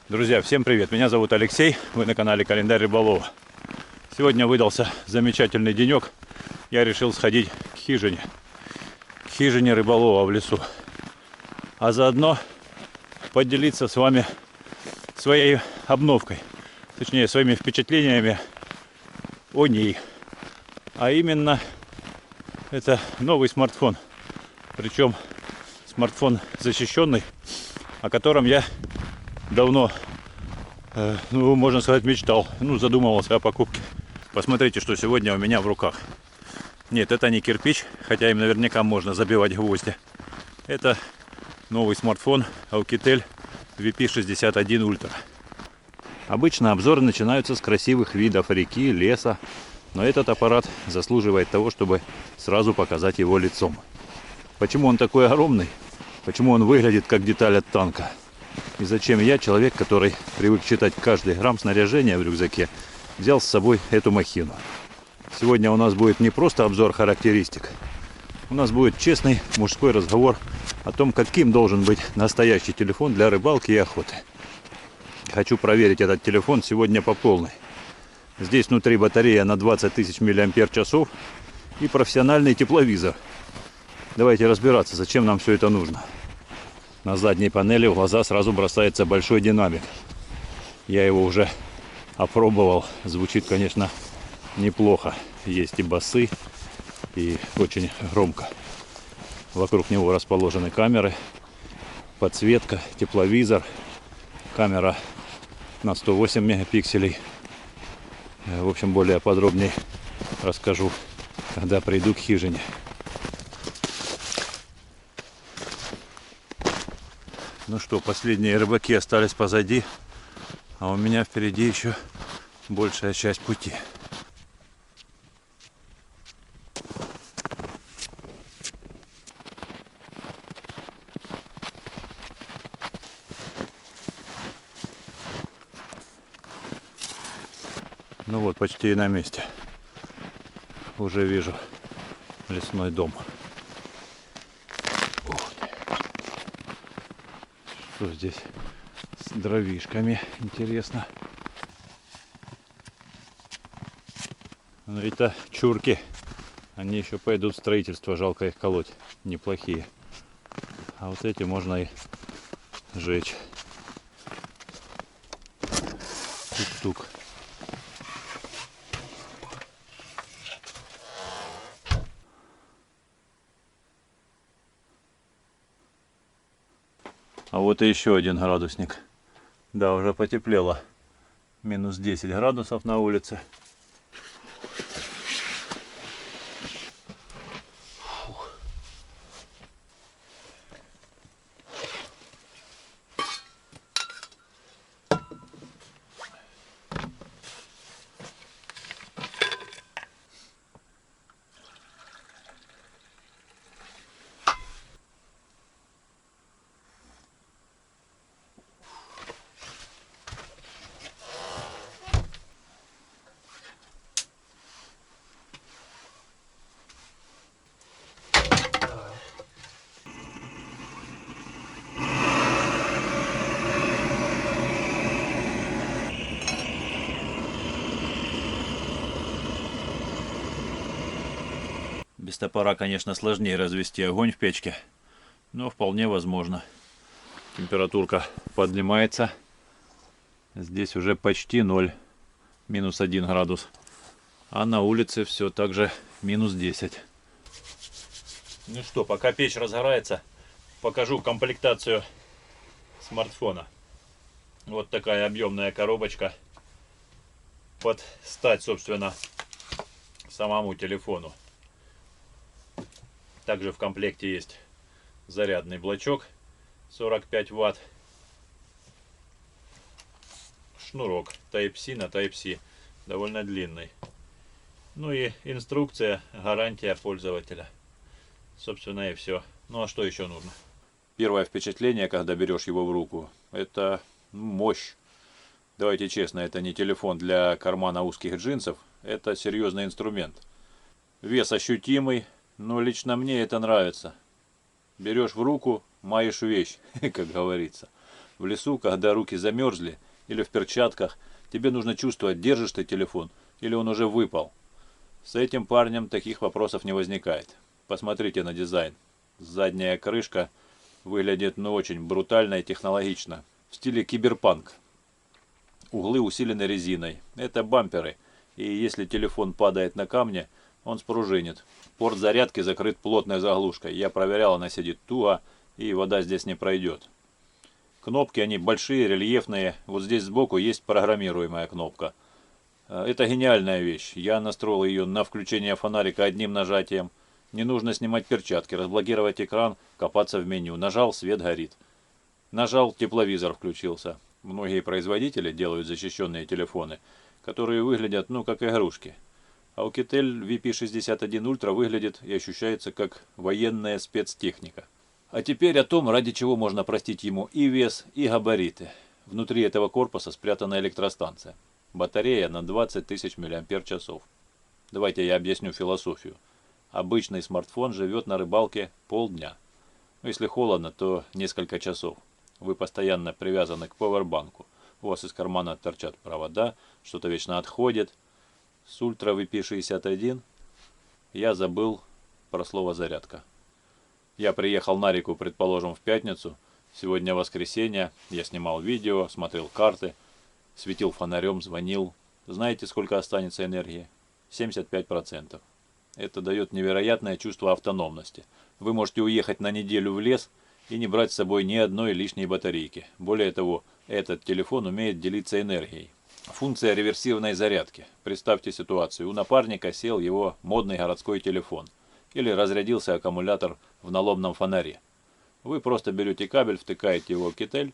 Друзья, всем привет! Меня зовут Алексей, вы на канале Календарь Рыболова. Сегодня выдался замечательный денек. Я решил сходить к хижине рыболова в лесу. А заодно поделиться с вами своей обновкой. Точнее, своими впечатлениями о ней. А именно, это новый смартфон. Причем смартфон защищенный, о котором я давно, можно сказать, мечтал. Задумывался о покупке. Посмотрите, что сегодня у меня в руках. Нет, это не кирпич, хотя им наверняка можно забивать гвозди. Это новый смартфон Alcatel VP61 Ultra. Обычно обзоры начинаются с красивых видов реки, леса, но этот аппарат заслуживает того, чтобы сразу показать его лицом. Почему он такой огромный? Почему он выглядит как деталь от танка? И зачем я, человек, который привык читать каждый грамм снаряжения в рюкзаке, взял с собой эту махину? Сегодня у нас будет не просто обзор характеристик. У нас будет честный мужской разговор о том, каким должен быть настоящий телефон для рыбалки и охоты. Хочу проверить этот телефон сегодня по полной. Здесь внутри батарея на 20 тысяч мАч и профессиональный тепловизор. Давайте разбираться, зачем нам все это нужно. На задней панели в глаза сразу бросается большой динамик. Я его уже опробовал. Звучит, конечно, неплохо. Есть и басы, и очень громко. Вокруг него расположены камеры, подсветка, тепловизор, камера на 108 мегапикселей. В общем, более подробнее расскажу, когда приду к хижине. Ну что, последние рыбаки остались позади, а у меня впереди еще большая часть пути. Ну вот, почти и на месте. Уже вижу лесной дом. Что здесь с дровишками, интересно. Ну это чурки. Они еще пойдут в строительство, жалко их колоть. Неплохие. А вот эти можно и сжечь. Тук-тук. А вот и еще один градусник. Да, уже потеплело. Минус 10 градусов на улице. Фух. Без топора, конечно, сложнее развести огонь в печке, но вполне возможно. Температурка поднимается. Здесь уже почти 0, минус 1 градус. А на улице все так же минус 10. Ну что, пока печь разгорается, покажу комплектацию смартфона. Вот такая объемная коробочка под стать, собственно, самому телефону. Также в комплекте есть зарядный блочок 45 Вт. Шнурок Type-C на Type-C. Довольно длинный. Ну и инструкция, гарантия пользователя. Собственно и все. Ну а что еще нужно? Первое впечатление, когда берешь его в руку, это мощь. Давайте честно, это не телефон для кармана узких джинсов. Это серьезный инструмент. Вес ощутимый. Но лично мне это нравится. Берешь в руку, маешь вещь, как говорится. В лесу, когда руки замерзли или в перчатках, тебе нужно чувствовать, держишь ты телефон или он уже выпал. С этим парнем таких вопросов не возникает. Посмотрите на дизайн. Задняя крышка выглядит очень брутально и технологично. В стиле киберпанк. Углы усилены резиной. Это бамперы. И если телефон падает на камни, он спружинит. Порт зарядки закрыт плотной заглушкой. Я проверял, она сидит туго, и вода здесь не пройдет. Кнопки, они большие, рельефные. Вот здесь сбоку есть программируемая кнопка. Это гениальная вещь. Я настроил ее на включение фонарика одним нажатием. Не нужно снимать перчатки, разблокировать экран, копаться в меню. Нажал, свет горит. Нажал, тепловизор включился. Многие производители делают защищенные телефоны, которые выглядят, как игрушки. А у Kitel VP61 Ultra выглядит и ощущается как военная спецтехника. А теперь о том, ради чего можно простить ему и вес, и габариты. Внутри этого корпуса спрятана электростанция. Батарея на 20 тысяч мАч. Давайте я объясню философию. Обычный смартфон живет на рыбалке полдня. Если холодно, то несколько часов. Вы постоянно привязаны к пауэрбанку. У вас из кармана торчат провода, что-то вечно отходит. С Ultra VP61 я забыл про слово «зарядка». Я приехал на реку, предположим, в пятницу. Сегодня воскресенье. Я снимал видео, смотрел карты, светил фонарем, звонил. Знаете, сколько останется энергии? 75%. Это дает невероятное чувство автономности. Вы можете уехать на неделю в лес и не брать с собой ни одной лишней батарейки. Более того, этот телефон умеет делиться энергией. Функция реверсивной зарядки. Представьте ситуацию. У напарника сел его модный городской телефон. Или разрядился аккумулятор в налобном фонаре. Вы просто берете кабель, втыкаете его в Kitel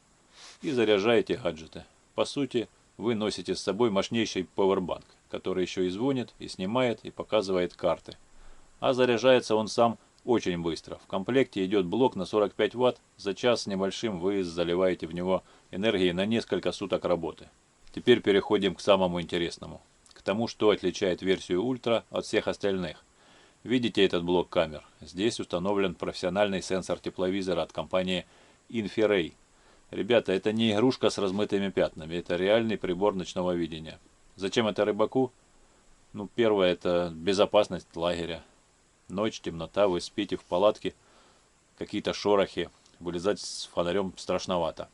и заряжаете гаджеты. По сути, вы носите с собой мощнейший пауэрбанк, который еще и звонит, и снимает, и показывает карты. А заряжается он сам очень быстро. В комплекте идет блок на 45 Вт. За час с небольшим вы заливаете в него энергии на несколько суток работы. Теперь переходим к самому интересному. К тому, что отличает версию Ultra от всех остальных. Видите этот блок камер? Здесь установлен профессиональный сенсор тепловизора от компании Infrared. Ребята, это не игрушка с размытыми пятнами, это реальный прибор ночного видения. Зачем это рыбаку? Первое, это безопасность лагеря. Ночь, темнота, вы спите в палатке, какие-то шорохи, вылезать с фонарем страшновато.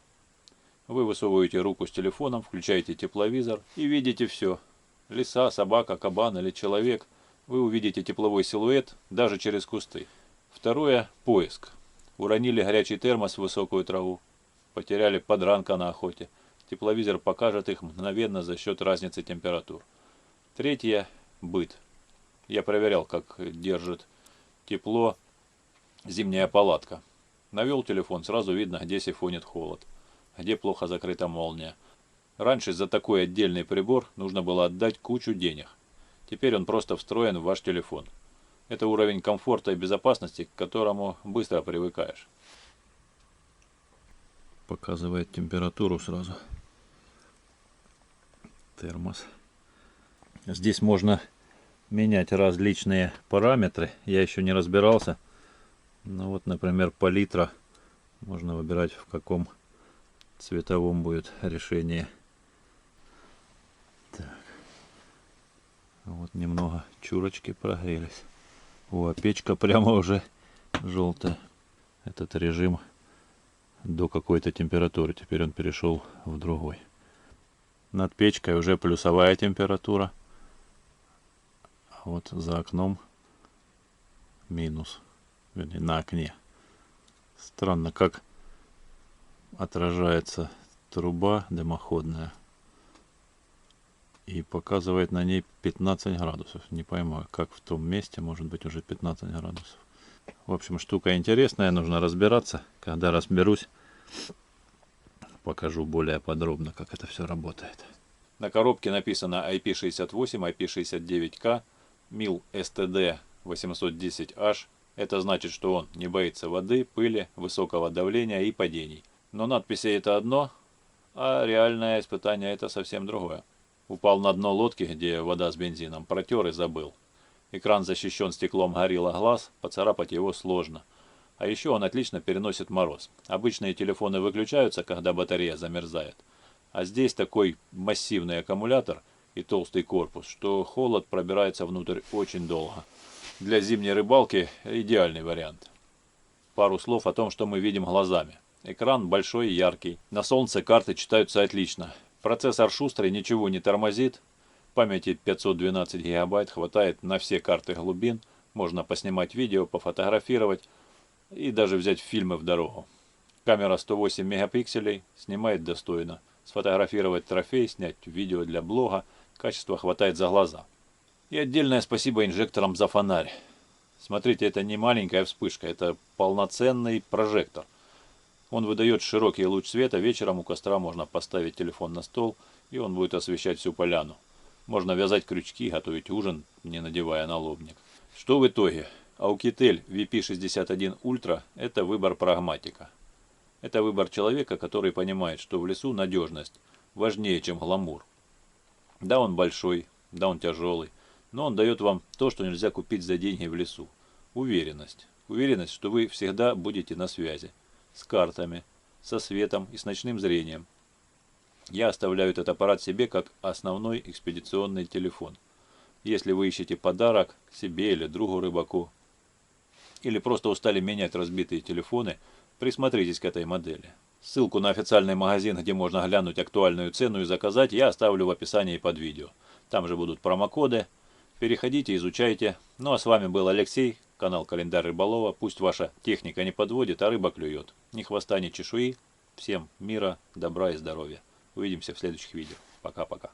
Вы высовываете руку с телефоном, включаете тепловизор и видите все. Лиса, собака, кабан или человек. Вы увидите тепловой силуэт даже через кусты. Второе – поиск. Уронили горячий термос в высокую траву. Потеряли подранка на охоте. Тепловизор покажет их мгновенно за счет разницы температур. Третье – быт. Я проверял, как держит тепло зимняя палатка. Навел телефон, сразу видно, где сифонит холод, где плохо закрыта молния. Раньше за такой отдельный прибор нужно было отдать кучу денег. Теперь он просто встроен в ваш телефон. Это уровень комфорта и безопасности, к которому быстро привыкаешь. Показывает температуру сразу. Термос. Здесь можно менять различные параметры. Я еще не разбирался. Например, палитра. Можно выбирать, в каком цветовом будет решение. Так. Немного чурочки прогрелись. Печка прямо уже желтая. Этот режим до какой-то температуры. Теперь он перешел в другой. Над печкой уже плюсовая температура. А за окном минус. Вернее, на окне. Странно, как отражается труба дымоходная. И показывает на ней 15 градусов. Не пойму, как в том месте может быть уже 15 градусов. В общем, штука интересная, нужно разбираться. Когда разберусь, покажу более подробно, как это все работает. На коробке написано IP68, IP69K, MIL STD 810H. Это значит, что он не боится воды, пыли, высокого давления и падений. Но надписи это одно, а реальное испытание это совсем другое. Упал на дно лодки, где вода с бензином, протер и забыл. Экран защищен стеклом Gorilla Glass, поцарапать его сложно. А еще он отлично переносит мороз. Обычные телефоны выключаются, когда батарея замерзает. А здесь такой массивный аккумулятор и толстый корпус, что холод пробирается внутрь очень долго. Для зимней рыбалки идеальный вариант. Пару слов о том, что мы видим глазами. Экран большой и яркий. На солнце карты читаются отлично. Процессор шустрый, ничего не тормозит. Памяти 512 гигабайт хватает на все карты глубин. Можно поснимать видео, пофотографировать и даже взять фильмы в дорогу. Камера 108 мегапикселей, снимает достойно. Сфотографировать трофей, снять видео для блога. Качества хватает за глаза. И отдельное спасибо инжекторам за фонарь. Смотрите, это не маленькая вспышка, это полноценный прожектор. Он выдает широкий луч света, вечером у костра можно поставить телефон на стол, и он будет освещать всю поляну. Можно вязать крючки, готовить ужин, не надевая налобник. Что в итоге? Oukitel VP61 Ultra – это выбор прагматика. Это выбор человека, который понимает, что в лесу надежность важнее, чем гламур. Да, он большой, да, он тяжелый, но он дает вам то, что нельзя купить за деньги в лесу. Уверенность. Уверенность, что вы всегда будете на связи. С картами, со светом и с ночным зрением. Я оставляю этот аппарат себе как основной экспедиционный телефон. Если вы ищете подарок себе или другу рыбаку, или просто устали менять разбитые телефоны, присмотритесь к этой модели. Ссылку на официальный магазин, где можно глянуть актуальную цену и заказать, я оставлю в описании под видео. Там же будут промокоды. Переходите, изучайте. Ну а с вами был Алексей, канал Календарь Рыболова. Пусть ваша техника не подводит, а рыба клюет. Ни хвоста, ни чешуи. Всем мира, добра и здоровья. Увидимся в следующих видео. Пока-пока.